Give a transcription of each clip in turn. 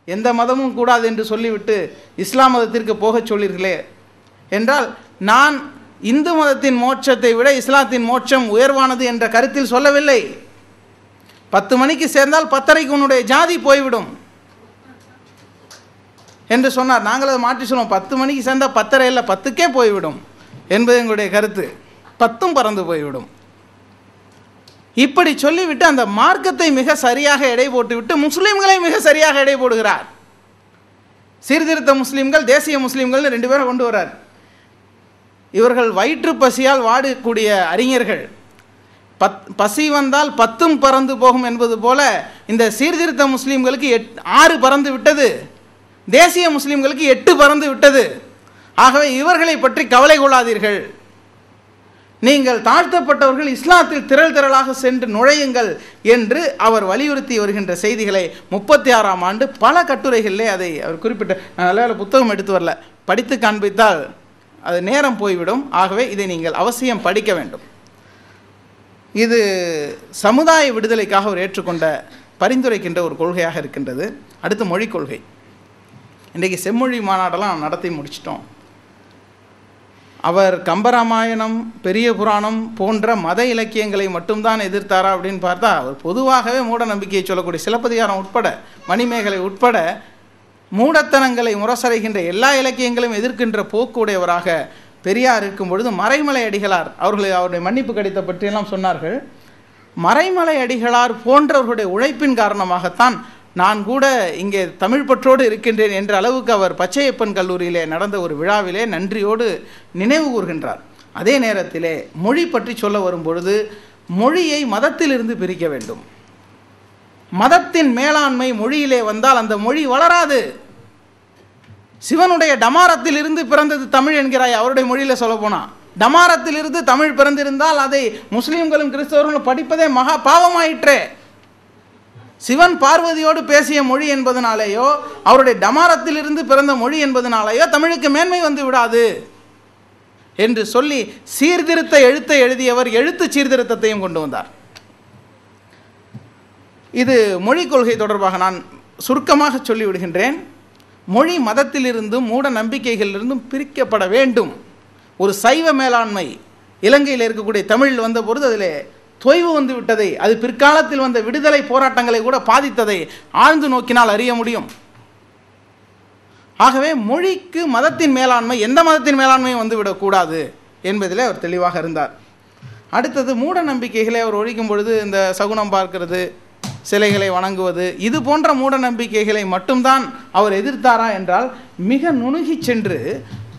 எந்த மதமும் கூடாது என்று சொல்லிவிட்டு இஸ்லாம் மதத்திற்கு போகச் சொல்லீர்களே என்றால், நான் இந்து மதத்தின் மோட்சத்தை விட இஸ்லாத்தின் மோட்சம் உயர்வானது என்ற கருத்தில் சொல்லவில்லை. 10 மணிக்கு சேர்ந்தால் 10:30க்கு உன்னுடைய ஜாதி போய்விடும் என்று சொன்னார். நாங்கள் அதை மாற்றி சொல்லுவோம், 10 மணிக்கு சேர்ந்தால் 10:30 இல்லை 10க்கே போய்விடும் என்பது எங்களுடைய கருத்து. 10ம் பறந்து போய்விடும். இப்படி சொல்லிவிட்டு அந்த மார்க்கத்தை மிக சரியாக எடை போட்டுவிட்டு முஸ்லீம்களை மிக சரியாக எடை போடுகிறார். சீர்திருத்த முஸ்லீம்கள், தேசிய முஸ்லீம்கள் 2 பேரை கொண்டு வரார். இவர்கள் வயிற்று பசியால் வாடக்கூடிய அறிஞர்கள். பசி வந்தால் 10ம் பறந்து போகும் என்பது போல இந்த சீர்திருத்த முஸ்லீம்களுக்கு 6 பறந்து விட்டது, தேசிய முஸ்லீம்களுக்கு 8 பறந்து விட்டது. ஆகவே இவர்களை பற்றி கவலை கொள்ளாதீர்கள், நீங்கள் தாழ்த்தப்பட்டவர்கள் இஸ்லாத்தில் திரள் திரளாக சென்று நுழையுங்கள் என்று அவர் வலியுறுத்தி வருகின்ற செய்திகளை 36ஆம் ஆண்டு பல கட்டுரைகளிலே அதை அவர் குறிப்பிட்ட, நான் நல்ல புத்தகம் எடுத்து வரல, படித்து காண்பித்தால் அது நேரம் போய்விடும். ஆகவே இதை நீங்கள் அவசியம் படிக்க வேண்டும். இது சமுதாய விடுதலைக்காக அவர் ஏற்றுக்கொண்ட பரிந்துரைக்கின்ற ஒரு கொள்கையாக இருக்கின்றது. அடுத்து மொழிக் கொள்கை. இன்றைக்கு செம்மொழி மாநாடெல்லாம் நடத்தி முடிச்சிட்டோம். அவர் கம்பராமாயணம், பெரிய புராணம் போன்ற மத இலக்கியங்களை மட்டும்தான் எதிர்த்தாரா அப்படின்னு பார்த்தா, அவர் பொதுவாகவே மூட நம்பிக்கையை சொல்லக்கூடிய சிலப்பதிகாரம் உட்பட, மணிமேகலை உட்பட மூடத்தனங்களை முரசறைகின்ற எல்லா இலக்கியங்களையும் எதிர்க்கின்ற போக்குடையவராக பெரியார் இருக்கும் பொழுது மறைமலை அடிகளார் அவருடைய மன்னிப்பு கடிதத்தை பற்றியெல்லாம் சொன்னார்கள். மறைமலை அடிகளார் போன்றவர்களுடைய உழைப்பின் காரணமாகத்தான் நான் கூட இங்கே தமிழ் பற்றோடு இருக்கின்றேன் என்ற அளவுக்கு அவர் பச்சையப்பன் கல்லூரியிலே நடந்த ஒரு விழாவிலே நன்றியோடு நினைவு கூர்கின்றார். அதே நேரத்திலே மொழி பற்றி சொல்ல வரும்பொழுது மொழியை மதத்திலிருந்து பிரிக்க வேண்டும். மதத்தின் மேலாண்மை மொழியிலே வந்தால் அந்த மொழி வளராது. சிவனுடைய டமாரத்திலிருந்து பிறந்தது தமிழ் என்கிறாய், அவருடைய மொழியில் சொல்ல போனால் டமாரத்திலிருந்து தமிழ் பிறந்திருந்தால் அதை முஸ்லீம்களும் கிறிஸ்தவர்களும் படிப்பதே மகா பாவமாயிற்றே. சிவன் பார்வதியோடு பேசிய மொழி என்பதனாலேயோ அவருடைய டமாரத்திலிருந்து பிறந்த மொழி என்பதனாலேயோ தமிழுக்கு மேன்மை வந்து விடாது என்று சொல்லி சீர்திருத்த எழுத்தை எழுதியவர் எழுத்து சீர்திருத்தத்தையும் கொண்டு வந்தார். இது மொழி கொள்கை தொடர்பாக நான் சுருக்கமாக சொல்லிவிடுகின்றேன். மொழி மதத்திலிருந்தும் மூட நம்பிக்கைகளிலிருந்தும் பிரிக்கப்பட வேண்டும். ஒரு சைவ மேலாண்மை இலங்கையில் இருக்கக்கூடிய தமிழில் வந்த பொழுது அதில் தொய்வு வந்து விட்டதை, அது பிற்காலத்தில் வந்த விடுதலை போராட்டங்களை கூட பாதித்ததை ஆழ்ந்து நோக்கினால் அறிய முடியும். ஆகவே மொழிக்கு மதத்தின் மேலாண்மை, எந்த மதத்தின் மேலாண்மையும் வந்துவிடக்கூடாது என்பதில் அவர் தெளிவாக இருந்தார். அடுத்தது மூட நம்பிக்கைகளை அவர் ஒழிக்கும் பொழுது இந்த சகுனம் பார்க்கிறது, சிலைகளை வணங்குவது, இது போன்ற மூட நம்பிக்கைகளை மட்டும்தான் அவர் எதிர்த்தாரா என்றால் மிக நுணுகி சென்று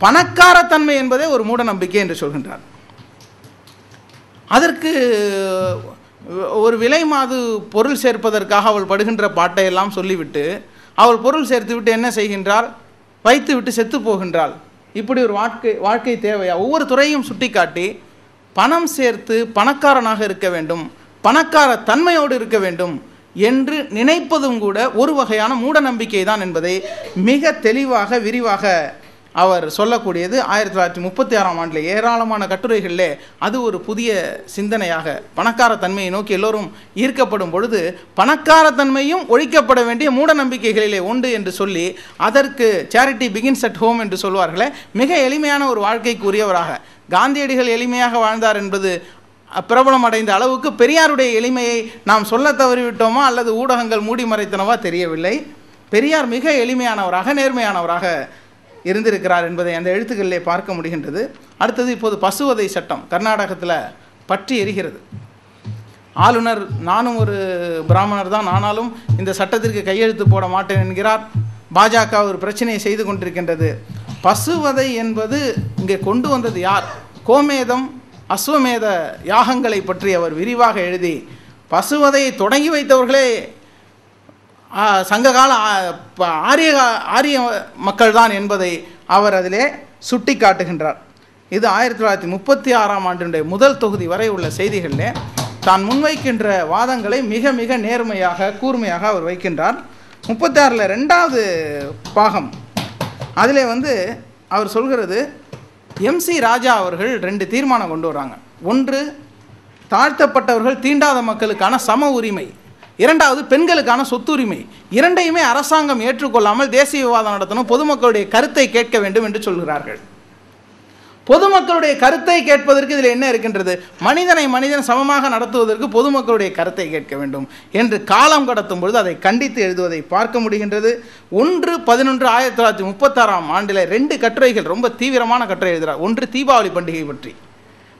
பணக்காரத்தன்மை என்பதே ஒரு மூட நம்பிக்கை என்று சொல்கின்றார். அதற்கு ஒரு விலை மாது பொருள் சேர்ப்பதற்காக அவள் படுகின்ற பாட்டையெல்லாம் சொல்லிவிட்டு அவள் பொருள் சேர்த்துவிட்டு என்ன செய்கின்றாள், வைத்து விட்டு செத்து போகின்றாள். இப்படி ஒரு வாழ்க்கை தேவையா? ஒவ்வொரு துறையும் சுட்டி காட்டி பணம் சேர்த்து பணக்காரனாக இருக்க வேண்டும், பணக்கார தன்மையோடு இருக்க வேண்டும் என்று நினைப்பதும் கூட ஒரு வகையான மூட நம்பிக்கை தான் என்பதை மிக தெளிவாக விரிவாக அவர் சொல்லக்கூடியது 1936ஆம் ஆண்டில் ஏராளமான கட்டுரைகளிலே அது ஒரு புதிய சிந்தனையாக பணக்கார தன்மையை நோக்கி எல்லோரும் ஈர்க்கப்படும் பொழுது பணக்காரத்தன்மையும் ஒழிக்கப்பட வேண்டிய மூட நம்பிக்கைகளிலே உண்டு என்று சொல்லி அதற்கு சேரிட்டி பிகின்ஸ் அட் ஹோம் என்று சொல்வார்களே, மிக எளிமையான ஒரு வாழ்க்கைக்கு உரியவராக காந்தியடிகள் எளிமையாக வாழ்ந்தார் என்பது பிரபலம் அடைந்த அளவுக்கு பெரியாருடைய எளிமையை நாம் சொல்ல தவறிவிட்டோமா அல்லது ஊடகங்கள் மூடி மறைத்தனவா தெரியவில்லை. பெரியார் மிக எளிமையானவராக நேர்மையானவராக இருந்திருக்கிறார் என்பதை அந்த எழுத்துக்களிலே பார்க்க முடிகின்றது. அடுத்தது இப்போது பசுவதை சட்டம் கர்நாடகத்தில் பற்றி எரிகிறது. ஆளுநர் நானும் ஒரு பிராமணர் தான், ஆனாலும் இந்த சட்டத்திற்கு கையெழுத்து போட மாட்டேன் என்கிறார். பாஜக ஒரு பிரச்சனையை செய்து கொண்டிருக்கின்றது. பசுவதை என்பது இங்கே கொண்டு வந்தது யார்? கோமேதம் அஸ்வமேத யாகங்களை பற்றி அவர் விரிவாக எழுதி பசுவதையை தொடங்கி வைத்தவர்களே சங்ககால ஆரிய மக்கள் தான் என்பதை அவர் அதிலே சுட்டி காட்டுகின்றார். இது 1936ஆம் ஆண்டினுடைய முதல் தொகுதி வரை உள்ள செய்திகளிலே தான் முன்வைக்கின்ற வாதங்களை மிக மிக நேர்மையாக கூர்மையாக அவர் வைக்கின்றார். 36ல் 2வது பாகம் அதிலே அவர் சொல்கிறது, MC ராஜா அவர்கள் 2 தீர்மானம் கொண்டு வராங்க. ஒன்று, தாழ்த்தப்பட்டவர்கள் தீண்டாத மக்களுக்கான சம உரிமை. இரண்டாவது பெண்களுக்கான சொத்துரிமை. இரண்டையுமே அரசாங்கம் ஏற்றுக்கொள்ளாமல் தேசிய விவாதம் நடத்தணும், பொதுமக்களுடைய கருத்தை கேட்க வேண்டும் என்று சொல்கிறார்கள். பொதுமக்களுடைய கருத்தை கேட்பதற்கு இதில் என்ன இருக்கின்றது? மனிதன் சமமாக நடத்துவதற்கு பொதுமக்களுடைய கருத்தை கேட்க வேண்டும் என்று காலம் கடத்தும் பொழுது அதை கண்டித்து எழுதுவதை பார்க்க முடிகின்றது. 1/11/1936 2 கட்டுரைகள், ரொம்ப தீவிரமான கட்டுரை எழுதுகிறார். ஒன்று தீபாவளி பண்டிகை பற்றி.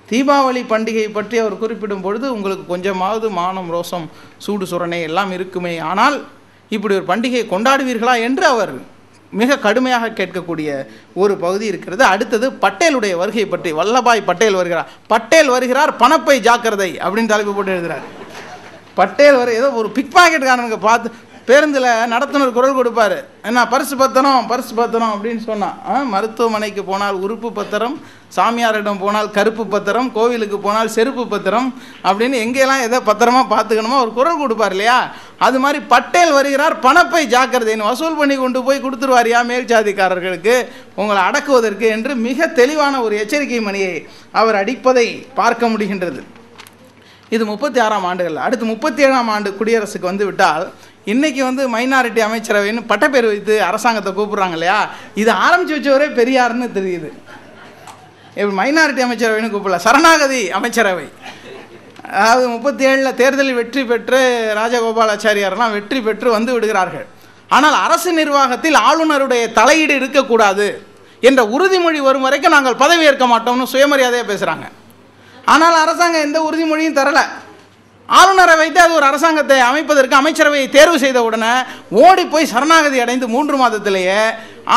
தீபாவளி பண்டிகை பற்றி அவர் குறிப்பிடும் பொழுது உங்களுக்கு கொஞ்சமாவது மானம், ரோசம், சூடு சுரணை எல்லாம் இருக்குமே, ஆனால் இப்படி ஒரு பண்டிகையை கொண்டாடுவீர்களா என்று அவர் மிக கடுமையாக கேட்கக்கூடிய ஒரு பகுதி இருக்கிறது. அடுத்தது பட்டேலுடைய வருகை பற்றி. வல்லபாய் பட்டேல் வருகிறார். பட்டேல் வருகிறார், பணப்பை ஜாக்கிரதை அப்படின்னு தலைப்பு போட்டு எழுதுகிறார். பட்டேல் ஏதோ ஒரு பிக் பாக்கெட்காரனுக்கு பார்த்து பேருந்தில் நடத்துனர் குரல் கொடுப்பார், என்ன பரிசு பத்திரம் அப்படின்னு சொன்னால், மருத்துவமனைக்கு போனால் உறுப்பு பத்திரம், சாமியாரிடம் போனால் கருப்பு பத்திரம், கோவிலுக்கு போனால் செருப்பு பத்திரம் அப்படின்னு எங்கெல்லாம் எதை பத்திரமா பார்த்துக்கணுமோ அவர் குரல் கொடுப்பார் இல்லையா? அது மாதிரி பட்டேல் வருகிறார், பணப்பை ஜாக்கிரதைன்னு வசூல் பண்ணி கொண்டு போய் கொடுத்துருவாரியா மேல் ஜாதிக்காரர்களுக்கு உங்களை அடக்குவதற்கு என்று மிக தெளிவான ஒரு எச்சரிக்கை மணியை அவர் அடிப்பதை பார்க்க முடிகின்றது. இது 36ஆம் ஆண்டுகள். அடுத்து 37ஆம் ஆண்டு குடியரசுக்கு வந்து விட்டால் இன்றைக்கி மைனாரிட்டி அமைச்சரவைன்னு பட்டப்பேர் வைத்து அரசாங்கத்தை கூப்பிட்றாங்க இல்லையா? இது ஆரம்பித்து வச்சவரே பெரியார்னு தெரியுது. மைனாரிட்டி அமைச்சரவைன்னு கூப்பிடல, சரணாகதி அமைச்சரவை. அதாவது 37 தேர்தலில் வெற்றி பெற்று ராஜகோபாலாச்சாரியாரெல்லாம் வெற்றி பெற்று வந்து விடுகிறார்கள். ஆனால் அரசு நிர்வாகத்தில் ஆளுநருடைய தலையீடு இருக்கக்கூடாது என்ற உறுதிமொழி வரும் வரைக்கும் நாங்கள் பதவியேற்க மாட்டோம்னு சுயமரியாதையாக பேசுகிறாங்க. ஆனால் அரசாங்கம் எந்த உறுதிமொழியும் தரலை. ஆளுநரை வைத்து அது ஒரு அரசாங்கத்தை அமைப்பதற்கு அமைச்சரவையை தேர்வு செய்த உடனே ஓடி போய் சரணாகதி அடைந்து 3 மாதத்திலேயே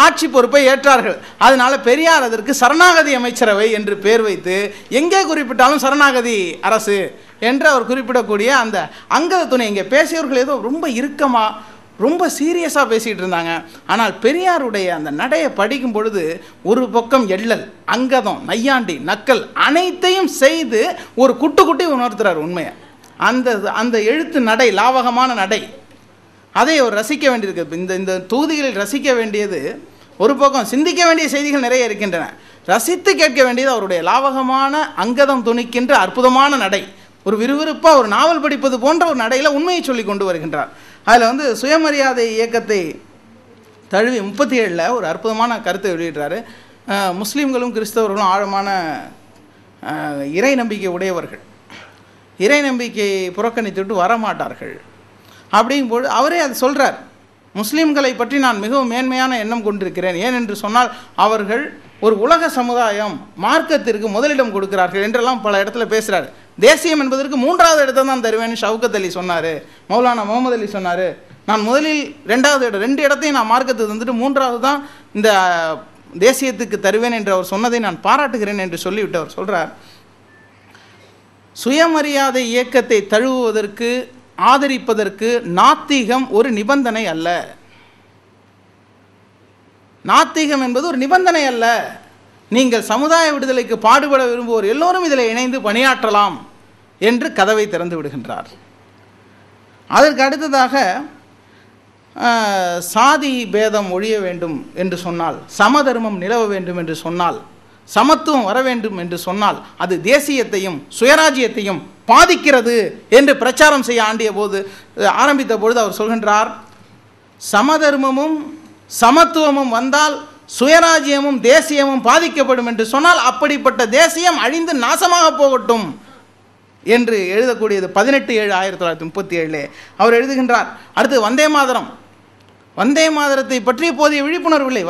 ஆட்சி பொறுப்பை ஏற்றார்கள். அதனால பெரியார் அதற்கு சரணாகதி அமைச்சரவை என்று பேர் வைத்து எங்கே குறிப்பிட்டாலும் சரணாகதி அரசு என்று அவர் குறிப்பிடக்கூடிய அந்த அங்கத துணை. இங்கே பேசியவர்கள் ஏதோ ரொம்ப இறுக்கமாக ரொம்ப சீரியஸாக பேசிகிட்டு இருந்தாங்க. ஆனால் பெரியாருடைய அந்த நடையை படிக்கும் பொழுது ஒரு பக்கம் எள்ளல், அங்கதம், நையாண்டி, நக்கல் அனைத்தையும் செய்து ஒரு குட்டி உணர்த்துறார் உண்மையை. அந்த எழுத்து நடை, லாவகமான நடை, அதை அவர் ரசிக்க வேண்டியிருக்கு. இந்த தொகுதிகளில் ரசிக்க வேண்டியது ஒரு பக்கம், சிந்திக்க வேண்டிய செய்திகள் நிறைய இருக்கின்றன. ரசித்து கேட்க வேண்டியது அவருடைய லாவகமான அங்கதம் துணிக்கின்ற அற்புதமான நடை. ஒரு விறுவிறுப்பாக ஒரு நாவல் படிப்பது போன்ற ஒரு நடையில் உண்மையை சொல்லி கொண்டு வருகின்றார். அதில் சுயமரியாதை இயக்கத்தை தழுவி 37 ஒரு அற்புதமான கருத்தை வெளியிடுறாரு. முஸ்லீம்களும் கிறிஸ்தவர்களும் ஆழமான இறை நம்பிக்கை உடையவர்கள், இறை நம்பிக்கையை புறக்கணித்துவிட்டு வரமாட்டார்கள் அப்படிங்கும்போது அவரே அது சொல்கிறார். முஸ்லீம்களை பற்றி நான் மிகவும் மேன்மையான எண்ணம் கொண்டிருக்கிறேன். ஏனென்று சொன்னால் அவர்கள் ஒரு உலக சமுதாயம், மார்க்கத்திற்கு முதலிடம் கொடுக்கிறார்கள் என்றெல்லாம் பல இடத்துல பேசுகிறார். தேசியம் என்பதற்கு 3வது இடத்தை தான் தருவேன்னு ஷவுகத் அலி சொன்னார், மௌலானா முகமது அலி சொன்னார். நான் முதலில் 2வது இடம், 2 இடத்தையும் நான் மார்க்கத்துக்கு தந்துட்டு 3வது தான் இந்த தேசியத்துக்கு தருவேன் என்று அவர் சொன்னதை நான் பாராட்டுகிறேன் என்று சொல்லிவிட்டு அவர் சொல்கிறார், சுயமரியாதை இயக்கத்தை தழுவுவதற்கு, ஆதரிப்பதற்கு நாத்திகம் ஒரு நிபந்தனை அல்ல. நாத்திகம் என்பது ஒரு நிபந்தனை அல்ல. நீங்கள் சமுதாய விடுதலைக்கு பாடுபட விரும்புவோர் எல்லோரும் இதில் இணைந்து பணியாற்றலாம் என்று கதவை திறந்து விடுகின்றார். அதற்கு அடுத்ததாக சாதி பேதம் ஒழிய வேண்டும் என்று சொன்னால், சமதர்மம் நிலவ வேண்டும் என்று சொன்னால், சமத்துவம் வர வேண்டும் என்று சொன்னால் அது தேசியத்தையும் சுயராஜ்யத்தையும் பாதிக்கிறது என்று பிரச்சாரம் செய்ய ஆரம்பித்த பொழுது அவர் சொல்கின்றார், சமதர்மமும் சமத்துவமும் வந்தால் சுயராஜ்யமும் தேசியமும் பாதிக்கப்படும் என்று சொன்னால் அப்படிப்பட்ட தேசியம் அழிந்து நாசமாக போகட்டும் என்று எழுதக்கூடியது 18/7/1937 அவர் எழுதுகின்றார். அடுத்து வந்தே மாதரம். வந்தே மாதரத்தை பற்றி போதிய விழிப்புணர்வு இல்லை.